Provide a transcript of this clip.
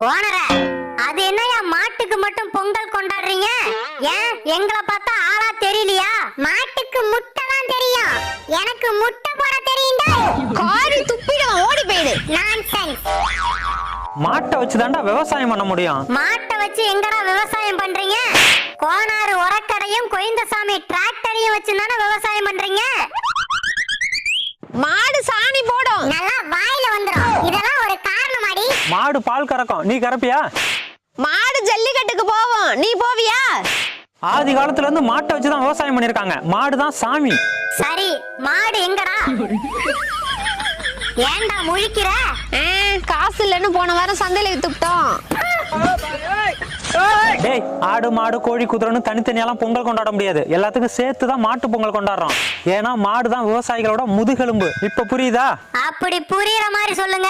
ஓனரே, அது என்னையா மாட்டுக்கு மட்டும் பொங்கல் கொண்டாடுறீங்க? ஏன் எங்களை பார்த்தா ஆளா தெரியலையா? மாட்டுக்கு முட்டை தான் தெரியும், எனக்கு முட்டை போட தெரியும்டா. காரி துப்பிடுவான், ஓடி போயிடு. நான்சென்ஸ். மாட்டை வச்சுதான்டா விவசாயம் பண்ண முடியும். மாட்டை வச்சு எங்கடா விவசாயம் பண்றீங்க? கோனாறு உரக்கடையும் கோயந்தசாமி டிராக்டரையும் வச்சு தானே விவசாயம் பண்றீங்க. மாடு சாணி போடும், நல்லா வாயில வந்துரும். இதெல்லாம் ஒரு காரணமாடி. மாடு பால் கறக்கும், நீ கறப்பியா? மாடு ஜல்லிக்கட்டுக்கு போவோம், நீ போவியா? ஆதி காலத்துல இருந்து மாட்டை வச்சுதான் விவசாயம் பண்ணிருக்காங்க. மாடுதான் சாமி. சரி, மாடு எங்கடா? ஏன்டா முழிக்கிற? காசு இல்லன்னு போன வாரம் சந்தையில வித்துட்டோம். டேய், ஆடு மாடு கோழி குதிரைன்னு தனித்தனியெல்லாம் பொங்கல் கொண்டாட முடியாது. எல்லாத்துக்கும் சேர்த்துதான் மாட்டு பொங்கல் கொண்டாடுறோம். ஏன்னா மாடுதான் விவசாயிகளோட முதுகெலும்பு. இப்ப புரியுதா? அப்படி புரியுற மாதிரி சொல்லுங்க.